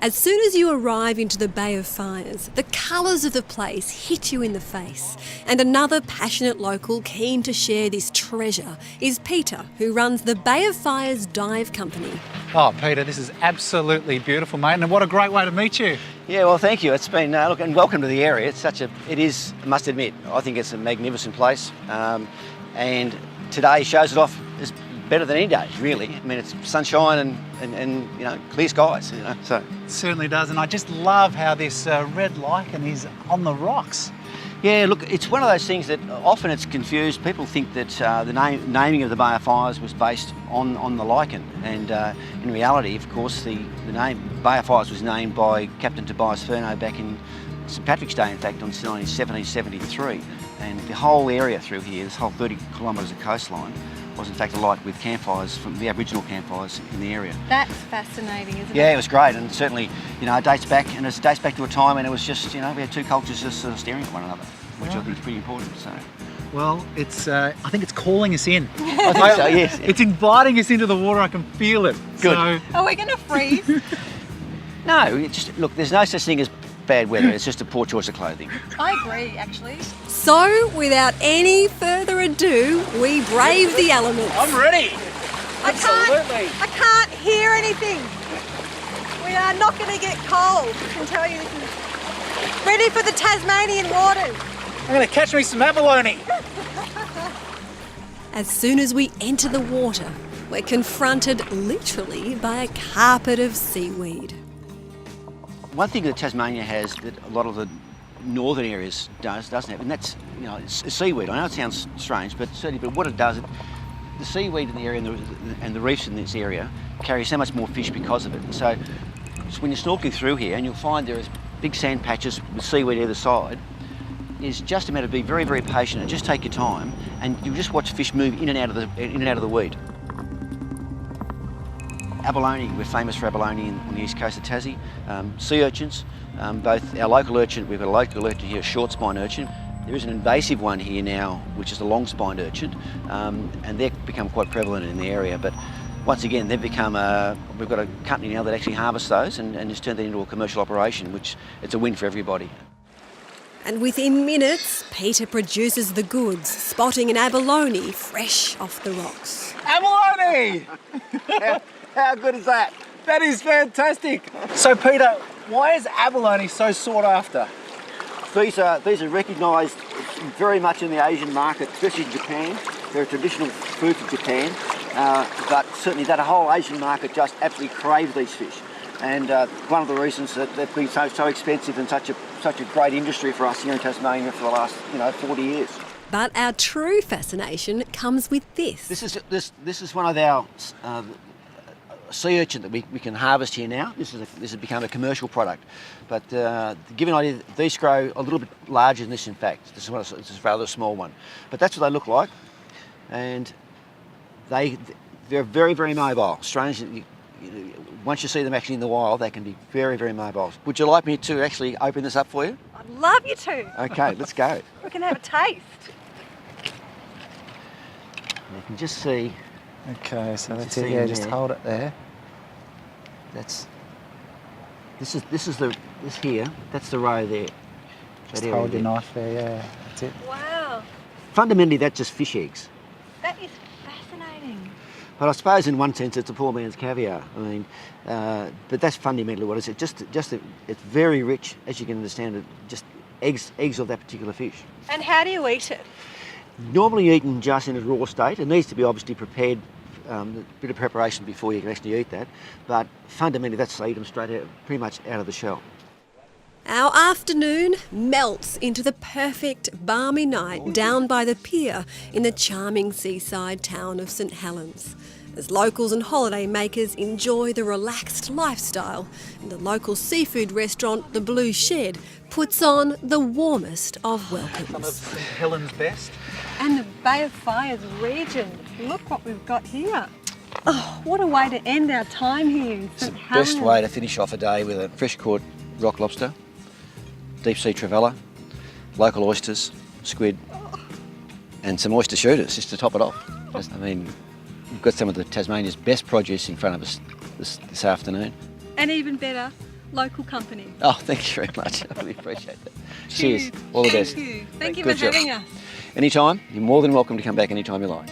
As soon as you arrive into the Bay of Fires, the colours of the place hit you in the face. And another passionate local keen to share this treasure is Peter, who runs the Bay of Fires Dive Company. Oh, Peter, this is absolutely beautiful, mate, and what a great way to meet you. Yeah, well, thank you. It's been, look, and welcome to the area. It is, I must admit, I think it's a magnificent place. And today shows it off as better than any day, really. I mean, it's sunshine and clear skies, so. It certainly does, and I just love how this red lichen is on the rocks. Yeah, look, it's one of those things that often it's confused. People think that the naming of the Bay of Fires was based on the lichen, and in reality, of course, the name Bay of Fires was named by Captain Tobias Furneaux back in St Patrick's Day, in fact, on 1773, and the whole area through here, this whole 30 kilometres of coastline, was in fact alight with campfires from the Aboriginal campfires in the area. That's fascinating, isn't it? Yeah, it was great, and certainly, it dates back to a time when it was just, we had two cultures just sort of staring at one another, which I think is pretty important. So, well, I think it's calling us in. I think so, yes. It's inviting us into the water. I can feel it. Good. So, Are we going to freeze? No, look, there's no such thing as bad weather. It's just a poor choice of clothing. I agree, actually. So, without any further ado, we brave the elements. I'm ready. I can't hear anything. We are not going to get cold, I can tell you. This is ready for the Tasmanian waters. I'm going to catch me some abalone. As soon as we enter the water, we're confronted literally by a carpet of seaweed. One thing that Tasmania has that a lot of the northern areas doesn't have, and that's it's seaweed. I know it sounds strange, but what it does, the seaweed in the area and the reefs in this area carry so much more fish because of it. And so when you're snorkeling through here, and you'll find there is big sand patches with seaweed either side, is just a matter of being very, very patient and just take your time, and you'll just watch fish move in and out of the weed. Abalone, we're famous for abalone on the east coast of Tassie. Sea urchins, both our local urchin, we've got a local urchin here, a short spine urchin. There is an invasive one here now, which is the long spined urchin, and they've become quite prevalent in the area. But once again, they've become we've got a company now that actually harvests those and has turned that into a commercial operation, which it's a win for everybody. And within minutes, Peter produces the goods, spotting an abalone fresh off the rocks. Abalone! How good is that? That is fantastic. So, Peter, why is abalone so sought after? These are recognised very much in the Asian market, especially in Japan. They're a traditional food for Japan, but certainly that whole Asian market just absolutely craves these fish. And one of the reasons that they've been so expensive and such a great industry for us here in Tasmania for the last 40 years. But our true fascination comes with this. This is one of our sea urchin that we can harvest here now. This has become a commercial product, but to give you an idea, these grow a little bit larger than this. In fact, this is a rather small one, but that's what they look like, and they're very, very mobile. Strange, once you see them actually in the wild, they can be very, very mobile. Would you like me to actually open this up for you? I'd love you to. Okay, let's go. We can have a taste. You can just see. Okay, so that's it. Yeah, just hold it there. This here. That's the row there. Just hold your knife there. Yeah, that's it. Wow. Fundamentally, that's just fish eggs. That is fascinating. But I suppose in one sense it's a poor man's caviar. I mean, but that's fundamentally what it is. It's very rich, as you can understand it. Just eggs of that particular fish. And how do you eat it? Normally eaten just in a raw state. It needs to be obviously prepared, a bit of preparation before you can actually eat that. But fundamentally, that's to eat them straight out, pretty much out of the shell. Our afternoon melts into the perfect balmy night down by the pier in the charming seaside town of St Helens, as locals and holiday makers enjoy the relaxed lifestyle, and the local seafood restaurant, the Blue Shed, puts on the warmest of welcomes. Some of St Helens' best. And the Bay of Fires region. Look what we've got here. Oh, what a way to end our time here in St Helens. Best way to finish off a day with a fresh caught rock lobster, deep sea trevella, local oysters, squid, and some oyster shooters just to top it off. I mean, we've got some of the Tasmania's best produce in front of us this afternoon. And even better, local company. Oh, thank you very much. I really appreciate that. Cheers. All the best. Thank you. Thank you Good for job. having us. Anytime. You're more than welcome to come back anytime you like.